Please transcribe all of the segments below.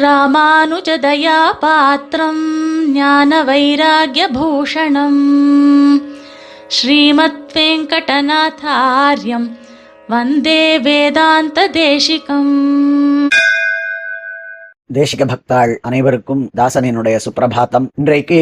ராமானுஜதயா பாத்ரம் ஞான வைராக்யபூஷணம் ஸ்ரீமத் வெங்கடநாதார்யம் வந்தே வேதாந்த தேசிகம். தேசிக பக்தாள் அனைவருக்கும் தாசனினுடைய சுப்பிரபாதம். இன்றைக்கு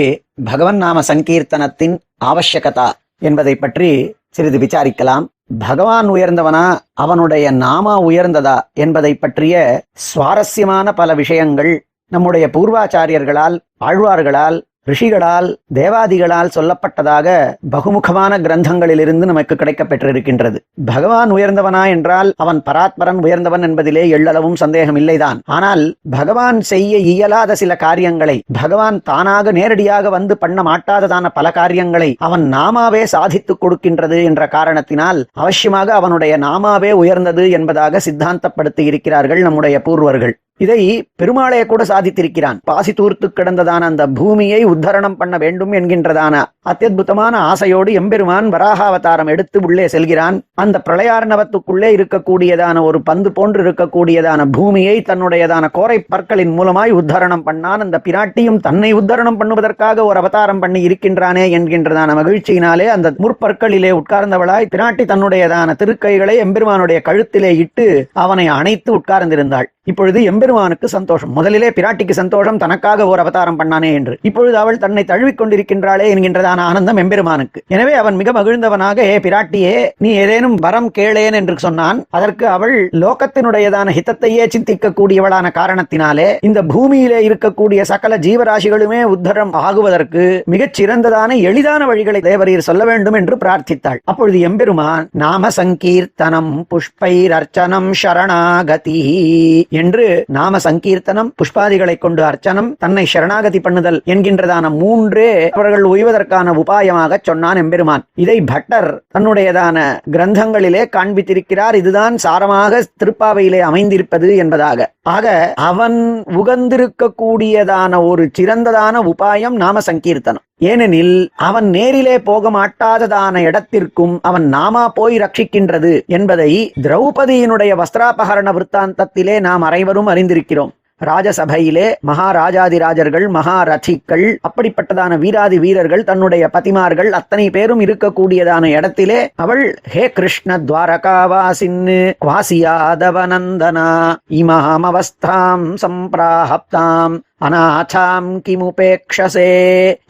பகவன் நாம சங்கீர்த்தனத்தின் ஆவசியகதா என்பதை பற்றி சிறிது விசாரிக்கலாம். பகவான் உயர்ந்தவனா, அவனுடைய நாமா உயர்ந்ததா என்பதை பற்றிய சுவாரஸ்யமான பல விஷயங்கள் நம்முடைய பூர்வாச்சாரியர்களால், ஆழ்வார்களால், ரிஷிகளால், தேவாதிகளால் சொல்லப்பட்டதாக பகுமுகமான கிரந்தங்களிலிருந்து நமக்கு கிடைக்க பெற்றிருக்கின்றது. பகவான் உயர்ந்தவனா என்றால் அவன் பராத்பரன் உயர்ந்தவன் என்பதிலே எள்ளளவும் சந்தேகம் இல்லைதான். ஆனால் பகவான் செய்ய இயலாத சில காரியங்களை, பகவான் தானாக நேரடியாக வந்து பண்ண மாட்டாததான பல காரியங்களை அவன் நாமாவே சாதித்துக் கொடுக்கின்றது என்ற காரணத்தினால் அவசியமாக அவனுடைய நாமாவே உயர்ந்தது என்பதாக சித்தாந்தப்படுத்தி இருக்கிறார்கள் நம்முடைய பூர்வர்கள். இதை பெருமாளே கூட சாதித்திருக்கிறான். பாசி தூர்த்து கிடந்ததான அந்த பூமியை உத்தரணம் பண்ண வேண்டும் என்கின்றதான அத்தியுதமான ஆசையோடு எம்பெருமான் வராகாவதாரம் எடுத்து உள்ளே செல்கிறான். அந்த பிரளயார்ணவத்துக்குள்ளே இருக்கக்கூடியதான ஒரு பந்து போன்று இருக்கக்கூடியதான பூமியை தன்னுடையதான கோரை பற்களின் மூலமாய் உத்தரணம் பண்ணான். அந்த பிராட்டியும் தன்னை உத்தரணம் பண்ணுவதற்காக ஒரு அவதாரம் பண்ணி இருக்கின்றானே என்கின்றதான மகிழ்ச்சியினாலே அந்த முற்பற்களிலே உட்கார்ந்தவளாய் பிராட்டி தன்னுடையதான திருக்கைகளை எம்பெருமானுடைய கழுத்திலே இட்டு அவனை அணைத்து உட்கார்ந்திருந்தாள். இப்பொழுது எம்பெருமானுக்கு சந்தோஷம். முதலிலே பிராட்டிக்கு சந்தோஷம், தனக்காக ஒரு அவதாரம் பண்ணானே என்று. இப்பொழுது அவள் தன்னை தழுவிக் கொண்டிருக்கின்றாளே என்கின்றதான ஆனந்தம் எம்பெருமானுக்கு. எனவே அவன் மிக மகிழ்ந்தவனாக, ஏ பிராட்டியே, நீ ஏதேனும் வரம் கேளேன் என்று சொன்னான். அதற்கு அவள் லோகத்தினுடையதான ஹிதத்தையே சிந்திக்க கூடியவளான காரணத்தினாலே இந்த பூமியிலே இருக்கக்கூடிய சகல ஜீவராசிகளுமே உத்தரம் ஆகுவதற்கு மிகச் சிறந்ததான எளிதான வழிகளை தேவரீர் சொல்ல வேண்டும் என்று பிரார்த்தித்தாள். அப்பொழுது எம்பெருமான் நாம சங்கீர்த்தனம் புஷ்பைர் அர்ச்சனம் சரணாகதி என்று நாம சங்கீர்த்தனம், புஷ்பாதிகளை கொண்டு அர்ச்சனம், தன்னை சரணாகதி பண்ணுதல் என்கின்றதான மூன்றே அவர்கள் உய்வதற்கான உபாயமாக சொன்னான் எம்பெருமான். இதை பட்டர் தன்னுடையதான கிரந்தங்களிலே காண்பித்திருக்கிறார். இதுதான் சாரமாக திருப்பாவையிலே அமைந்திருப்பது என்பதாக. ஆக அவன் உகந்திருக்கக்கூடியதான ஒரு சிறந்ததான உபாயம் நாம சங்கீர்த்தனம். ஏனெனில் அவன் நேரிலே போக மாட்டாததான இடத்திற்கும் அவன் நாமா போய் ரட்சிக்கின்றது என்பதை திரௌபதியினுடைய வஸ்திராபகரண விற்த்தாந்தத்திலே நாம் அனைவரும் அறிந்திருக்கிறோம். ராஜசபையிலே மகாராஜாதிராஜர்கள், மகாரதிகள், அப்படிப்பட்டதான வீராதி வீரர்கள், தன்னுடைய பதிமார்கள் அத்தனை பேரும் இருக்கக்கூடியதான இடத்திலே அவள் ஹே கிருஷ்ண துவாரகாவாசின்னு குவாசியாதவநந்தனா இமாம் அவஸ்தாம் சம்பிராஹப்தாம் அநாதாம் கிமுபேக்ஷசே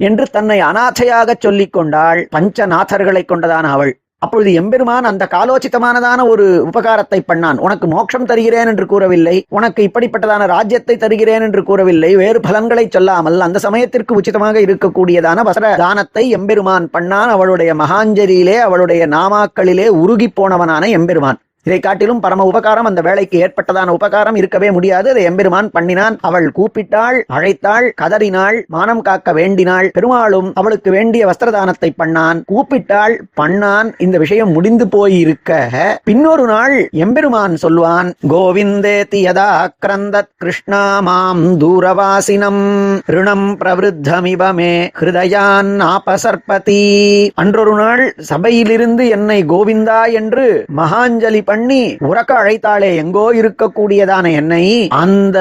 என்று தன்னை அநாதையாக சொல்லிக் கொண்டாள். பஞ்சநாதர்களை கொண்டதான அவள். அப்பொழுது எம்பெருமான் அந்த காலோச்சிதமானதான ஒரு உபகாரத்தை பண்ணான். உனக்கு மோட்சம் தருகிறேன் என்று கூறவில்லை, உனக்கு இப்படிப்பட்டதான ராஜ்யத்தை தருகிறேன் என்று கூறவில்லை, வேறு பலன்களை சொல்லாமல் அந்த சமயத்திற்கு உச்சிதமாக இருக்கக்கூடியதான வஸ்திர தானத்தை எம்பெருமான் பண்ணான். அவளுடைய மகாஞ்சலியிலே, அவளுடைய நாமாக்களிலே உருகி போனவனான எம்பெருமான். இதை காட்டிலும் பரம உபகாரம் அந்த வேலைக்கு ஏற்பட்டதான உபகாரம் இருக்கவே முடியாது. அதை எம்பெருமான் பண்ணினான். அவள் கூப்பிட்டாள், அழைத்தாள், கதறினாள், மானம் காக்க வேண்டினாள். பெருமாளும் அவளுக்கு வேண்டிய வஸ்திரதானத்தை பண்ணான். கூப்பிட்டாள், பண்ணான். இந்த விஷயம் முடிந்து போயிருக்க பின்னொரு நாள் எம்பெருமான் சொல்வான், கோவிந்தேதி யதா க்ரந்தத் கிருஷ்ணா மாம் தூரவாசினம் ரிணம் பிரவருத்தமிவமே ஹிருதயான் ஆபசர்பதி. அன்றொரு நாள் சபையிலிருந்து என்னை கோவிந்தா என்று மகாஞ்சலி பண்ணி உறக்க அழைத்தாளே எங்கோ இருக்கக்கூடியதான என்னை, அந்த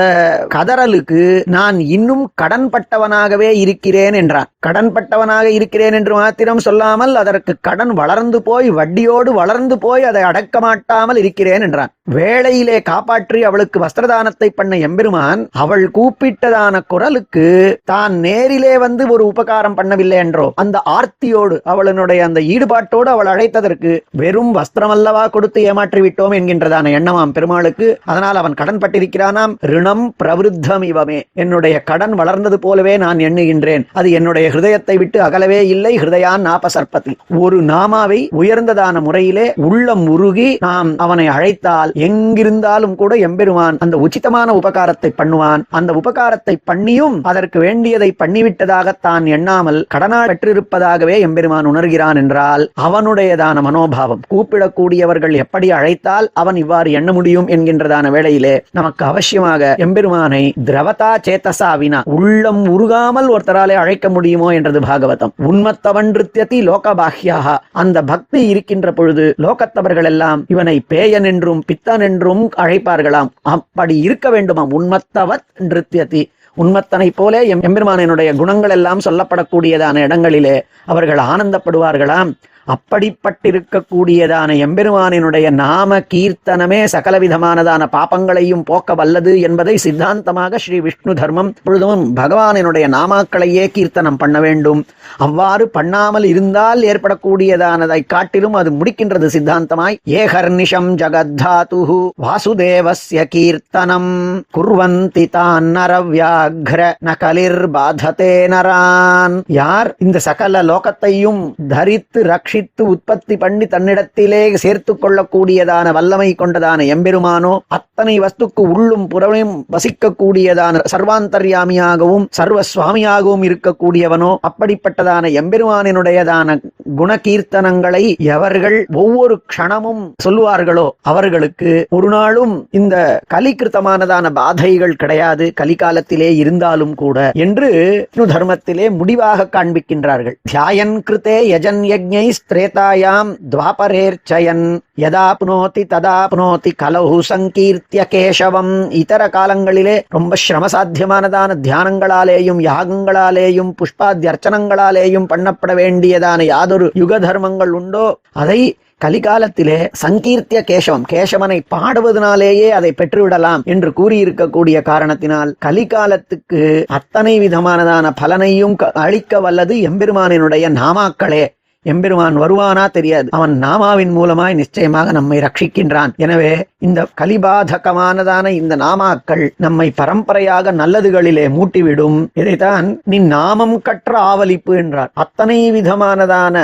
கதறலுக்கு நான் இன்னும் கடன்பட்டவனாகவே இருக்கிறேன் என்றான். கடன்பட்டவனாக இருக்கிறேன் என்று மாத்திரம் சொல்லாமல் அதற்கு கடன் வளர்ந்து போய், வட்டியோடு வளர்ந்து போய் அதை அடக்க மாட்டாமல் இருக்கிறேன் என்றான். வேளையிலே காப்பாற்றி அவளுக்கு வஸ்திரதானத்தை பண்ண எம்பெருமான் அவள் கூப்பிட்டதான குரலுக்கு தான் நேரிலே வந்து ஒரு உபகாரம் பண்ணவில்லை என்றோ, அந்த ஆர்த்தியோடு, அவளுடைய அந்த ஈடுபாட்டோடு அவள் அழைத்ததற்கு வெறும் வஸ்திரம் அல்லவா கொடுத்து ஏமாற்றி விட்டோம் என்கின்றதான எண்ணமாம் பெருமாளுக்கு. அதனால் அவன் கடன் பட்டிருக்கிறானாம். ரிணம் பிரவருத்தம் இவமே, என்னுடைய கடன் வளர்ந்தது போலவே நான் எண்ணுகின்றேன். அது என்னுடைய ஹிருதயத்தை விட்டு அகலவே இல்லை. ஹிருதயான் நாபசர்பதி. ஒரு நாமாவை உயர்ந்ததான முறையிலே உள்ளம் உருகி நாம் அவனை அழைத்தால் எங்கிருந்தாலும் கூட எம்பெருமான் அந்த உச்சிதமான உபகாரத்தை பண்ணுவான். அந்த உபகாரத்தை பண்ணியும் அதற்கு வேண்டியதை பண்ணிவிட்டதாக தான் எண்ணாமல் கடனா பெற்றிருப்பதாகவே எம்பெருமான் உணர்கிறான் என்றால் அவனுடையதான மனோபாவம். கூப்பிடக்கூடியவர்கள் எப்படி அழைத்தால் அவன் இவ்வாறு எண்ண முடியும் என்கின்றதான வேளையிலே நமக்கு அவசியமாக எம்பெருமானை திரவதா சேத்தசாவினா உள்ளம் உருகாமல் ஒருத்தராலே அழைக்க முடியுமோ என்றது பாகவதம். உன்மத்தவன் நிருத்யதி லோகபாஹ்யாக, அந்த பக்தி இருக்கின்ற பொழுது லோகத்தவர்கள் எல்லாம் இவனை பேயன் என்றும் பித்தன் என்றும் அழைப்பார்களாம். அப்படி இருக்க வேண்டுமாம். உன்மத்தவத் நிருத்யதி, உன்மத்தனை போலே எம்பெருமானினுடைய குணங்கள் எல்லாம் சொல்லப்படக்கூடியதான இடங்களிலே அவர்கள் ஆனந்தப்படுவார்களாம். அப்படிப்பட்டிருக்கக்கூடியதான எம்பெருமானினுடைய நாம கீர்த்தனமே சகலவிதமானதான பாபங்களையும் போக்க வல்லது என்பதை சித்தாந்தமாக ஸ்ரீ விஷ்ணு தர்மம் பொழுதும் பகவானினுடைய நாமாக்களையே கீர்த்தனம் பண்ண வேண்டும். அவ்வாறு பண்ணாமல் இருந்தால் ஏற்படக்கூடியதானதை காட்டிலும் அது முடிக்கின்றது சித்தாந்தமாய். ஏகர்நிஷம் ஜகத்தாது வாசுதேவஸ்ய கீர்த்தனம் குர்வந்தி தான் நரவ்யாக்ர நகலிர் பாததே நரான். யார் இந்த சகல லோகத்தையும் தரித்து ரட்சித்து உற்பத்தி பண்ணி தன்னிடத்திலே சேர்த்து கொள்ளக்கூடியதான வல்லமை கொண்டதான எம்பெருமானோ, அத்தனை வஸ்துக்கு உள்ளும் புறமும் வசிக்கக்கூடியதான சர்வாந்தர்யாமியாகவும் சர்வசுவாமியாகவும் இருக்கக்கூடியவனோ, அப்படிப்பட்டதான எம்பெருமானினுடையதான குணகீர்த்தனங்களை எவர்கள் ஒவ்வொரு க்ஷணமும் சொல்லுவார்களோ அவர்களுக்கு ஒரு நாளும் இந்த கலிகிருத்தமானதான பாதைகள் கிடையாது, கலிகாலத்திலே இருந்தாலும் கூட என்று தர்மத்திலே முடிவாக காண்பிக்கின்றார்கள். தியாயன் கிருதே யஜன் யஜ்ஞை ஸ்திரேதாயாம் துவாபரேர்ச்சயன் யதாப்னோதி ததாப்னோதி கலஹு சங்கீர்த்திய கேசவம். இதர காலங்களிலே ரொம்ப சிரமசாத்தியமானதான தியானங்களாலேயும் யாகங்களாலேயும் புஷ்பாத்தியர்ச்சனங்களாலேயும் பண்ணப்பட வேண்டியதான யாதொரு யுக தர்மங்கள் உண்டோ அதை கலிகாலத்திலே சங்கீர்த்திய கேசவம், கேசவனை பாடுவதனாலேயே அதை பெற்றுவிடலாம் என்று கூறியிருக்கக்கூடிய காரணத்தினால் கலிகாலத்துக்கு அத்தனை விதமானதான பலனையும் அளிக்க வல்லது எம்பெருமானினுடைய நாமாக்களே. எம்பெருமான் வருவானா தெரியாது, அவன் நாமாவின் மூலமாய் நிச்சயமாக நம்மை ரட்சிக்கின்றான். எனவே இந்த கலிபாதகமானதான இந்த நாமாக்கள் நம்மை பரம்பரையாக நல்லதுகளிலே மூட்டிவிடும். இதைத்தான் நீ நாமம் கற்ற ஆவலிப்பு என்றார். அத்தனை விதமானதான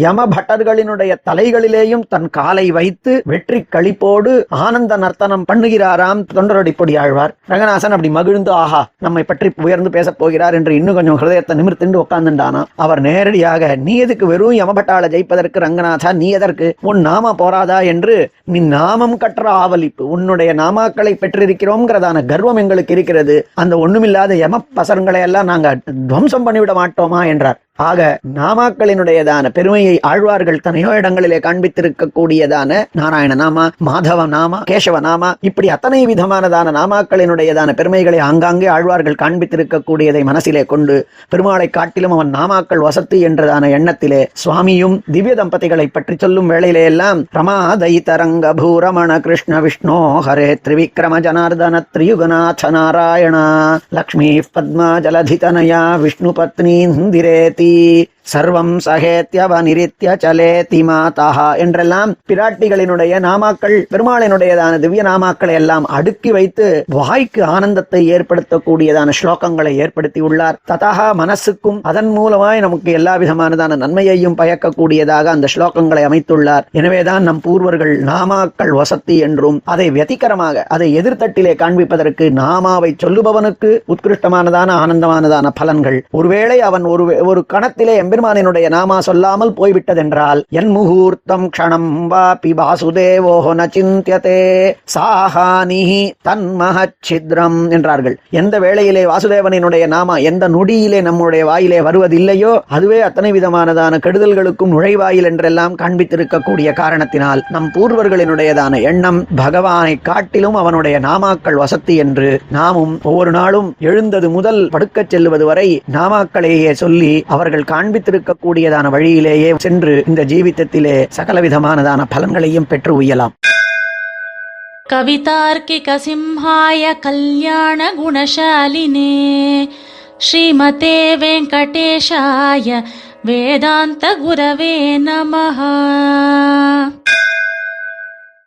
யம பட்டர்களினுடைய தலைகளிலேயும் தன் காலை வைத்து வெற்றி களிப்போடு ஆனந்த நர்த்தனம் பண்ணுகிறாராம் தொண்டரடிப்பொடி ஆழ்வார். ரங்கநாசன் அப்படி மகிழ்ந்து ஆஹா நம்மை பற்றி உயர்ந்து பேசப் போகிறார் என்று இன்னும் கொஞ்சம் ஹிருதயத்தை நிமிர்த்திண்டு உட்கார்ந்துட்டானா. அவர் நேரடியாக நீ எதுக்கு வெறும் யமபட்டாள ஜெயிப்பதற்கு ரங்கநாதா, நீ எதற்கு, உன் நாம போராதா என்று நீ நாமம் கற்ற ஆவலிப்பு, உன்னுடைய நாமாக்களை பெற்றிருக்கிறோம்ங்கிறதான கர்வம் எங்களுக்கு இருக்கிறது, அந்த ஒண்ணுமில்லாத யம பசங்களை எல்லாம் நாங்க துவம்சம் பண்ணிவிட மாட்டோமா என்றார். ஆக நாமாக்களினுடையதான பெருமையை ஆழ்வார்கள் தனையோ இடங்களிலே காண்பித்திருக்கக்கூடியதான நாராயண நாமா, மாதவ நாமா, கேசவ நாமா, இப்படி அத்தனை விதமானதான நாமாக்களினுடையதான பெருமைகளை ஆங்காங்கே ஆழ்வார்கள் காண்பித்திருக்கக்கூடியதை மனசிலே கொண்டு பெருமாளை காட்டிலும் அவன் நாமாக்கள் வசத்து என்றதான எண்ணத்திலே சுவாமியும் திவ்ய தம்பதிகளை பற்றி சொல்லும் வேளையிலே எல்லாம் ரமாதை தரங்க பூரமண கிருஷ்ண விஷ்ணோ ஹரே திரிவிக்ரம ஜனார்தன திரியுகநாத நாராயணா லக்ஷ்மி பத்மா ஜலதிதனயா விஷ்ணு பத்னி இந்திரேதி சர்வம் சகேத்யவநிரித்ய சலேதி மாதா என்றெல்லாம் பிராட்டிகளினுடைய நாமாக்கள் பெருமாளினுடையதான திவ்ய நாமாக்களை எல்லாம் அடுக்கி வைத்து வாய்க்கு ஆனந்தத்தை ஏற்படுத்தக்கூடியதான ஸ்லோகங்களை ஏற்படுத்தி உள்ளார். ததா மனசுக்கும் அதன் மூலமாய் நமக்கு எல்லா விதமானதான நன்மையையும் பயக்கக்கூடியதாக அந்த ஸ்லோகங்களை அமைத்துள்ளார். எனவேதான் நம் பூர்வர்கள் நாமாக்கள் வசத்தி என்றும் அதை வதிகரமாக அதை எதிர்த்தட்டிலே காண்பிப்பதற்கு நாமாவை சொல்லுபவனுக்கு உத்கிருஷ்டமானதான ஆனந்தமானதான பலன்கள். ஒருவேளை அவன் ஒரு கணத்திலே எம்பெருமானினுடைய நாமா சொல்லாமல் போய்விட்டதென்றால் என் முகூர்த்தம் க்ஷணம் வாபி வாசுதேவோ ந சிந்த்யதே சாஹானிஹி தன்மஹச்சித்ரம் என்றார்கள். எந்த வேளையிலே வாசுதேவனினுடைய நாமா எந்த நொடியிலே நம்முடைய வாயிலே வருவதில்லையோ அதுவே அத்தனை விதமானதான கெடுதல்களுக்கும் நுழைவாயில் என்றெல்லாம் காண்பித்திருக்கக்கூடிய காரணத்தினால் நம் பூர்வர்களினுடையதான எண்ணம் பகவானை காட்டிலும் அவனுடைய நாமாக்கள் வசத்தி என்று நாமும் ஒவ்வொரு நாளும் எழுந்தது முதல் படுக்கச் செல்லுவது வரை நாமாக்களையே சொல்லி அவர்கள் காண்பித்திருக்கக்கூடியதான வழியிலேயே சென்று இந்த ஜீவிதத்திலே சகலவிதமானதான பலன்களையும் பெற்று உய்யலாம். கவிதார்க்கிக சிம்ஹாய கல்யாண குணசாலினே ஸ்ரீமதே வெங்கடேஷாய வேதாந்த குரவே நமஹ.